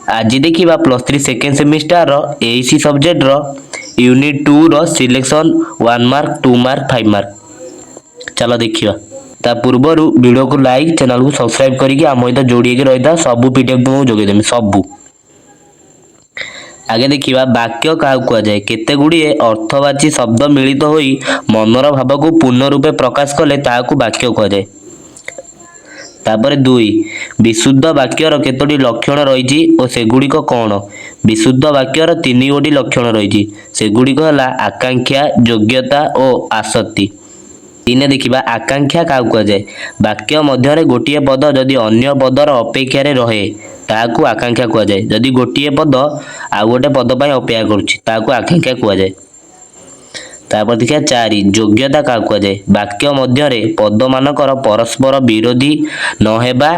आज देखिबा +3 second semester AC subject unit 2 selection 1 mark 2 mark 5 mark. चलो देखिबा ता पूर्वर वीडियो को लाइक चैनल को सब्सक्राइब करिक आम सहित जोड़ी रही सब पीडीएफ तुमको जोगेदेमी सबू। आगे देखिबा वाक्य क्या कहुए केते गुड़िए अर्थवाची शब्द मिलित होई मनर भाव को पूर्ण रूपे प्रकाश कले ताकू वाक्य कहुए। तापर 2 विशुद्ध वाक्यर केतोटी लक्षण रही और सेगुड़िक कौन। विशुद्ध वाक्यर 3 गोटी लक्षण रही सेगुड़िक है आकांक्षा योग्यता और आसक्ति। इने देखिबा आकांक्षा क्या कहुए वाक्य मध्य गोटे पद जदि अन्य पदर अपेक्षा रहे ताकू आकांक्षा कहुए। जदि गोटे पद आउ गोटे पद पर अपेक्षा करुच्ची ताकू आकांक्षा कहुए। तापर देखिए 4 योग्यता क्या कहुए वाक्य मध्य पद मानकर परस्पर विरोधी न हेबा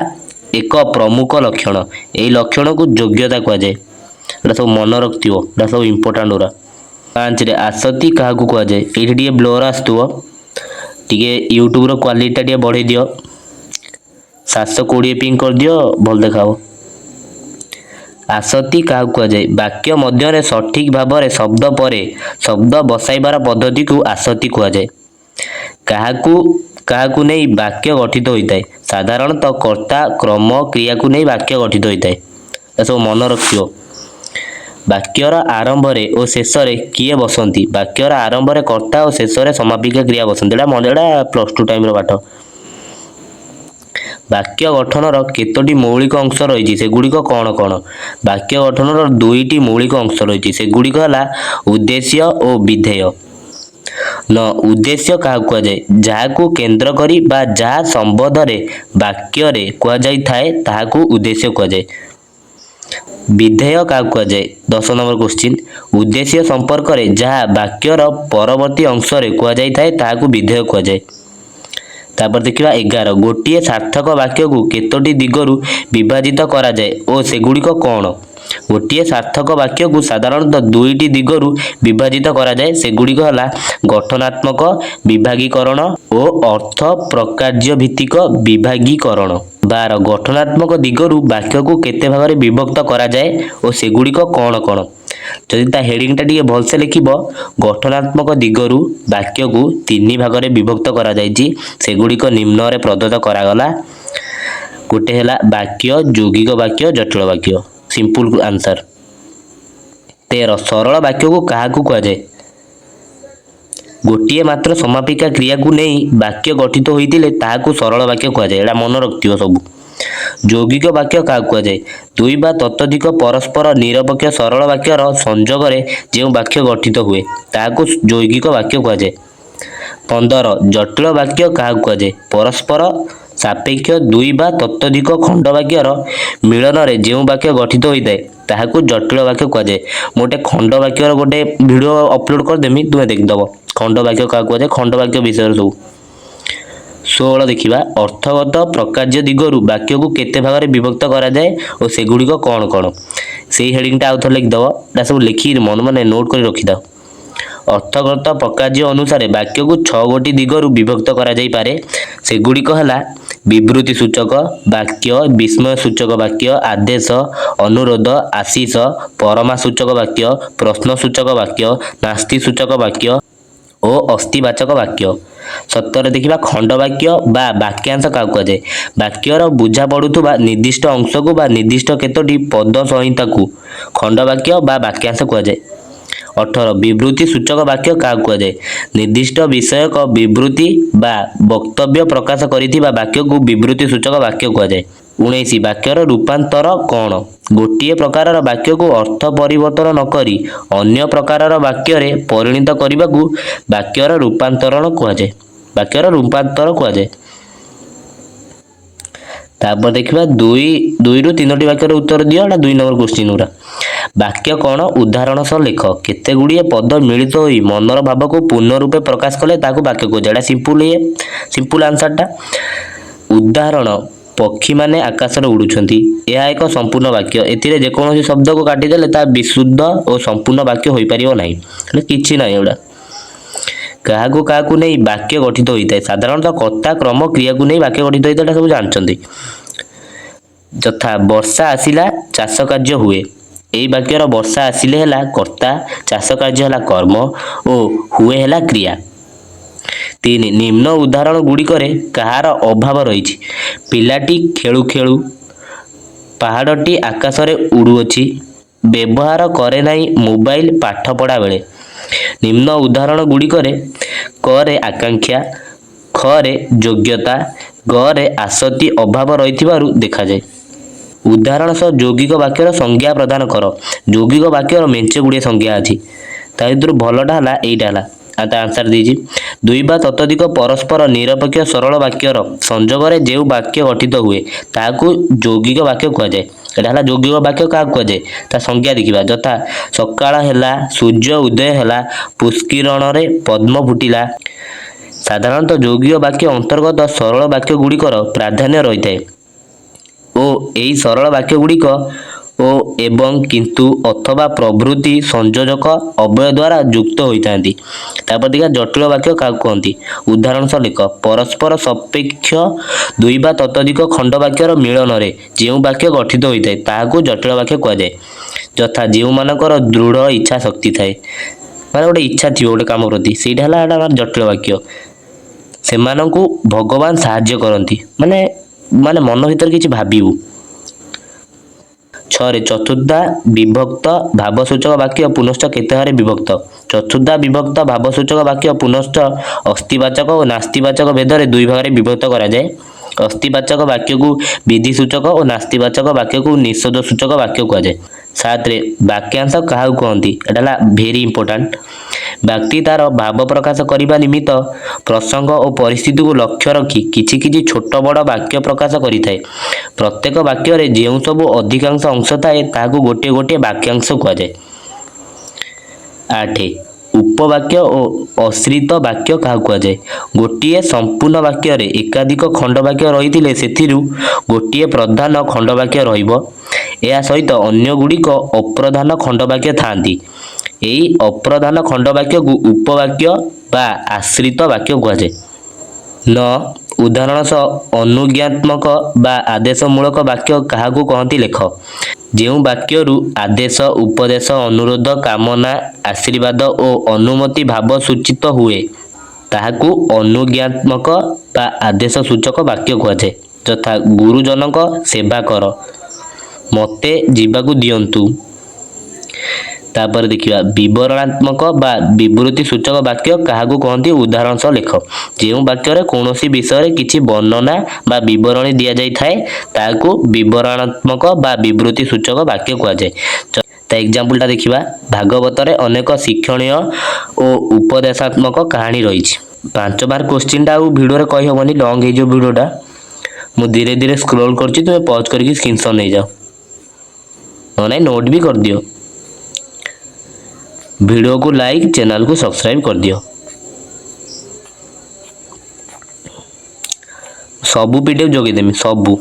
एक प्रमुख लक्षण यही लक्षण को योग्यता कहुए। सब मन रखियो सब इंपोर्टाट गुरा। 5 आसक्ति क्या कहुए ये ब्लोर आसुव टे यूट्यूब क्वालिटी टे बढ़े दियो 720 पिंग कर दियो भल देखाओ। आसक्ति क्या कहुए वाक्य मध्य सठिक भाव में शब्द पर शब्द बसाइबार पद्धति को आसक्ति कहुए। क्या नहीं वाक्य गठित होता है साधारणतः कर्ता क्रम क्रिया को नहीं वाक्य गठित होता है सब मन रखियो। वाक्यर आरंभ और शेष किए बसंती वाक्यर आरंभ कर्ता और शेष समापिका क्रिया बसंती एटा +2 टाइम पाठ। वाक्य गठन केतोटी मौलिक अंश रही सेगुड़िक कौन कौन। वाक्य गठन 2टी मौलिक अंश रही सेगुड़िक है उद्देश्य और विधेय। न उद्देश्य क्या कहुए जहाँ केन्द्र करी बा जहाँ संबंध रे वाक्य रे कहुई थाए ताहाकू उद्देश्य कहुए। विधेय क्या कहुए 10 नंबर क्वेश्चन उद्देश्य संपर्क रे जहाँ वाक्यर परवर्ती अंश रे कहुई थाए ताहाकू विधेय कहुए। तापर देखिबा 11 गोटे सार्थक वाक्य को केतोटी दिगरु विभाजित करा जाए और सेगुड़िक कौन। गोटे सार्थक वाक्य को साधारणतः 2टी दिगरु विभाजित करा जाए सेगुड़िक है गठनात्मक विभागीकरण और अर्थ प्रकार्य भित्तिक विभागीकरण। 12 गठनात्मक दिगरु वाक्य को केते भाग में विभक्त करा जाए और सेगुड़िक कौन कौन। जदि ता हेडिंग टा टिके भलसे लिखिबो गठनात्मक दिगरु वाक्य को 3 भाग में विभक्त करा जायछि सेगुड़िक निम्न रे प्रदत्त करागला। गोटे हैला वाक्य यौगिक वाक्य जटिल वाक्य सिंपल आंसर। 13 सरल वाक्य को क्या कहुए गोटे मात्र समापिका क्रिया को नहीं वाक्य गठित होइतिले ताहाकू सरल वाक्य कहुए एटा मन रखियो सब। यौगिक वाक्य क्या कहुए 2 बा ततोधिक परस्पर निरपेक्ष सरल वाक्यर संयोग रे जो वाक्य गठित हुए ताहाकू यौगिक वाक्य कहुए। 15 जटिल वाक्य क्या कहुए परस्पर सापेक्ष 2 बा ततोधिक खंड वाक्यर मिलन रे जो वाक्य गठित होता है ताहाकू जटिल वाक्य कहुए। मोटे खंड वाक्यर गोटे वीडियो अपलोड कर देमी तुमे देखदब खंड वाक्य क्या कहुए खंड वाक्य विषय सब। 16 देखिबा अर्थगत प्रकार्य दिगरु वाक्य को केते भाग में विभक्त करा जाए और सेगुड़िक कौन कौन। से हेडिंग टा आउथर लिखदब सब लिखी मन मन नोट कर रखिदाओ। अर्थगत प्रकार्य अनुसार वाक्य को 6 गोटी दिगरु विभक्त करा जाई पारे सेगुड़िक है विवृत्ति सूचक वाक्य विस्मय सूचक वाक्य आदेश अनुरोध आशीष परमा सूचक वाक्य प्रश्न सूचक वाक्य नास्ति सूचक वाक्य और अस्थिवाचक वाक्य। 17 देखिबा खंड वाक्य बा वाक्यांश क्या कहुए वाक्यर बुझा पड़ुवा निर्दिष्ट अंश को बा निर्दिष्ट केतोटी पद संहिता को खंड वाक्य बा वाक्यांश कहुए। 18 विवृत्ति सूचक वाक्य क्या कहुए निर्दिष्ट विषयक विवृत्ति बा वक्तव्य प्रकाश करिथिबा वाक्य को विवृत्ति सूचक वाक्य कहुए। 19 वाक्यर रूपांतर कौन गोटे प्रकार वाक्य को अर्थ परिवर्तन न करी अन्य प्रकार वाक्य रे परिणत करने को वाक्यर रूपांतरण कहुए वाक्यर रूपांतर कहुए। तापर देखिबा 2 रु 3टी वाक्यर उत्तर दियो एटा 2 नंबर क्वेश्चन उरा। वाक्य कौन उदाहरण सह लेख केते गुड़िए पद मिलित होई मनर भाव को पूर्ण रूपे प्रकाश कले ताकू वाक्य कहुए एटा सिंपल आंसर टा। उदाहरण पक्षी माने आकाश रे उड़ुछंती यह एक संपूर्ण वाक्य एथिरे जेकोसी शब्द को काटी देले ता विशुद्ध और संपूर्ण वाक्य होई परियो नाही किछि नाही एडा। काहाकू नहीं वाक्य गठित होता है साधारणतः कर्ता क्रम क्रिया को नहीं वाक्य गठित होता है सब जानते। ଯଥା ବର୍ଷା ଆସିଲା ଚାଷ କାର୍ଯ୍ୟ ହୁଏ। ଏଇ ବାକ୍ୟର ବର୍ଷା ଆସିଲେ ହେଲା କର୍ତ୍ତା, ଚାଷ କାର୍ଯ୍ୟ ହେଲା କର୍ମ ଓ ହୁଏ ହେଲା କ୍ରିୟା। 3 ନିମ୍ନ ଉଦାହରଣ ଗୁଡ଼ିକରେ କାହାର ଅଭାବ ରହିଛି? ପିଲାଟି ଖେଳୁ ଖେଳୁ, ପାହାଡ଼ଟି ଆକାଶରେ ଉଡ଼ୁଅଛି, ବ୍ୟବହାର କରେ ନାହିଁ ମୋବାଇଲ ପାଠ ପଢ଼ା ବେଳେ। ନିମ୍ନ ଉଦାହରଣ ଗୁଡ଼ିକରେ କରେ ଆକାଂକ୍ଷା, ଖରେ ଯୋଗ୍ୟତା, ଗରେ ଆସକ୍ତି ଅଭାବ ରହିଥିବାରୁ ଦେଖାଯାଏ। ଉଦାହରଣ ସହ ଯୌଗିକ ବାକ୍ୟର ସଂଜ୍ଞା ପ୍ରଦାନ କର। ଯୌଗିକ ବାକ୍ୟର ମେଞ୍ଚେ ଗୁଡ଼ିଏ ସଂଜ୍ଞା ଅଛି। ତା ଭିତରୁ ଭଲଟା ହେଲା ଏଇଟା ହେଲା, ଆଉ ତା ଆନ୍ସର ଦେଇଛି। 2 ବା ତତୋଧିକ ପରସ୍ପର ନିରପେକ୍ଷ ସରଳ ବାକ୍ୟର ସଂଯୋଗରେ ଯେଉଁ ବାକ୍ୟ ଗଠିତ ହୁଏ ତାହାକୁ ଯୌଗିକ ବାକ୍ୟ କୁହାଯାଏ। ଏଟା ହେଲା ଯୌଗିକ ବାକ୍ୟ କାହାକୁ କୁହାଯାଏ? ତା ସଂଜ୍ଞା ଦେଖିବା। ଯଥା ସକାଳ ହେଲା, ସୂର୍ଯ୍ୟ ଉଦୟ ହେଲା, ପୁଷ୍କିରଣରେ ପଦ୍ମ ଫୁଟିଲା। ସାଧାରଣତଃ ଯୌଗିକ ବାକ୍ୟ ଅନ୍ତର୍ଗତ ସରଳ ବାକ୍ୟ ଗୁଡ଼ିକର ପ୍ରାଧାନ୍ୟ ରହିଥାଏ ଓ ଏହି ସରଳ ବାକ୍ୟ ଗୁଡ଼ିକ ଓ ଏବଂ କିନ୍ତୁ ଅଥବା ପ୍ରଭୃତି ସଂଯୋଜକ ଅବ୍ୟୟ ଦ୍ୱାରା ଯୁକ୍ତ ହୋଇଥାନ୍ତି। ତାପରେ ଦେଖିବା ଜଟିଳ ବାକ୍ୟ କାହାକୁ କହନ୍ତି? ଉଦାହରଣ ସହ ଲେଖ। ପରସ୍ପର ସପେକ୍ଷ 2 ବା ତତୋଧିକ ଖଣ୍ଡ ବାକ୍ୟର ମିଳନରେ ଯେଉଁ ବାକ୍ୟ ଗଠିତ ହୋଇଥାଏ ତାହାକୁ ଜଟିଳ ବାକ୍ୟ କୁହାଯାଏ। ଯଥା ଯେଉଁମାନଙ୍କର ଦୃଢ଼ ଇଚ୍ଛା ଶକ୍ତି ଥାଏ, ମାନେ ଗୋଟେ ଇଚ୍ଛା ଥିବ ଗୋଟେ କାମ ପ୍ରତି, ସେଇଟା ହେଲା ଏଟା ଜଟିଳ ବାକ୍ୟ। ସେମାନଙ୍କୁ ଭଗବାନ ସାହାଯ୍ୟ କରନ୍ତି, ମାନେ ମନ ଭିତରେ କିଛି ଭାବିବୁ। 6 ଚତୁର୍ଥା ବିଭକ୍ତ ଭାବସୂଚକ ବାକ୍ୟ ପୁନଶ୍ଚ କେତେ ଭାବରେ ବିଭକ୍ତ? ଚତୁର୍ଥା ବିଭକ୍ତ ଭାବସୂଚକ ବାକ୍ୟ ପୁନଶ୍ଚ ଅସ୍ତିବାଚକ ଓ ନାସ୍ତିବାଚକ ଭେଦରେ 2 ଭାଗରେ ବିଭକ୍ତ କରାଯାଏ। ଅସ୍ତିବାଚକ ବାକ୍ୟକୁ ବିଧିସୂଚକ ଓ ନାସ୍ତିବାଚକ ବାକ୍ୟକୁ ନିଷେଧ ସୂଚକ ବାକ୍ୟ କୁହାଯାଏ। 7 ବାକ୍ୟାଂଶ କାହାକୁ କହନ୍ତି? ଏଟା ହେଲା ଭେରି ଇମ୍ପୋର୍ଟାଣ୍ଟ। ବ୍ୟକ୍ତି ତାର ଭାବ ପ୍ରକାଶ କରିବା ନିମିତ୍ତ ପ୍ରସଙ୍ଗ ଓ ପରିସ୍ଥିତିକୁ ଲକ୍ଷ୍ୟ ରଖି କିଛି କିଛି ଛୋଟ ବଡ଼ ବାକ୍ୟ ପ୍ରକାଶ କରିଥାଏ। ପ୍ରତ୍ୟେକ ବାକ୍ୟରେ ଯେଉଁ ସବୁ ଅଧିକାଂଶ ଅଂଶ ଥାଏ ତାହାକୁ ଗୋଟିଏ ଗୋଟିଏ ବାକ୍ୟାଂଶ କୁହାଯାଏ। 8 ଉପବାକ୍ୟ ଓ ଅଶ୍ରିତ ବାକ୍ୟ କାହାକୁ କୁହାଯାଏ? ଗୋଟିଏ ସମ୍ପୂର୍ଣ୍ଣ ବାକ୍ୟରେ ଏକାଧିକ ଖଣ୍ଡ ବାକ୍ୟ ରହିଥିଲେ ସେଥିରୁ ଗୋଟିଏ ପ୍ରଧାନ ଖଣ୍ଡ ବାକ୍ୟ ରହିବ। ଏହା ସହିତ ଅନ୍ୟ ଗୁଡ଼ିକ ଅପ୍ରଧାନ ଖଣ୍ଡ ବାକ୍ୟ ଥାନ୍ତି। ଏହି ଅପ୍ରଧାନ ଖଣ୍ଡ ବାକ୍ୟକୁ ଉପବାକ୍ୟ ବା ଆଶ୍ରିତ ବାକ୍ୟ କୁହାଯାଏ। 9 ଉଦାହରଣ ସହ ଅନୁଜ୍ଞାତ୍ମକ ବା ଆଦେଶମୂଳକ ବାକ୍ୟ କାହାକୁ କହନ୍ତି ଲେଖ। ଯେଉଁ ବାକ୍ୟରୁ ଆଦେଶ, ଉପଦେଶ, ଅନୁରୋଧ, କାମନା, ଆଶୀର୍ବାଦ ଓ ଅନୁମତି ଭାବ ସୂଚିତ ହୁଏ ତାହାକୁ ଅନୁଜ୍ଞାତ୍ମକ ବା ଆଦେଶ ସୂଚକ ବାକ୍ୟ କୁହାଯାଏ। ଯଥା ଗୁରୁଜନଙ୍କ ସେବା କର, ମୋତେ ଯିବାକୁ ଦିଅନ୍ତୁ। ତାପରେ ଦେଖିବା ବିବରଣାତ୍ମକ ବା ବିବୃତ୍ତି ସୂଚକ ବାକ୍ୟ କାହାକୁ କହନ୍ତି? ଉଦାହରଣ ସହ ଲେଖ। ଯେଉଁ ବାକ୍ୟରେ କୌଣସି ବିଷୟରେ କିଛି ବର୍ଣ୍ଣନା ବା ବିବରଣୀ ଦିଆଯାଇଥାଏ ତାହାକୁ ବିବରଣାତ୍ମକ ବା ବିବୃତ୍ତି ସୂଚକ ବାକ୍ୟ କୁହାଯାଏ। ତା ଏକ୍ଜାମ୍ପଲଟା ଦେଖିବା। ଭାଗବତରେ ଅନେକ ଶିକ୍ଷଣୀୟ ଓ ଉପଦେଶାତ୍ମକ କାହାଣୀ ରହିଛି। 5 ମାର୍କ କ୍ୱେଶ୍ଚିନ୍ଟା ଆଉ ଭିଡ଼ିଓରେ କହିହେବନି, ଲଙ୍ଗ ହେଇଯିବ ଭିଡ଼ିଓଟା। ମୁଁ ଧୀରେ ଧୀରେ ସ୍କ୍ରୋଲ୍ କରୁଛି, ତୁମେ ପଜ୍ କରିକି ସ୍କ୍ରିନଶଟ୍ ନେଇଯାଅ, ନହେଲେ ନାହିଁ ନୋଟ୍ ବି କରିଦିଅ। ଭିଡ଼ିଓକୁ ଲାଇକ୍, ଚ୍ୟାନେଲକୁ ସବସ୍କ୍ରାଇବ୍ କରିଦିଅ। ସବୁ PDF ଯୋଗେଇଦେମି, ସବୁ।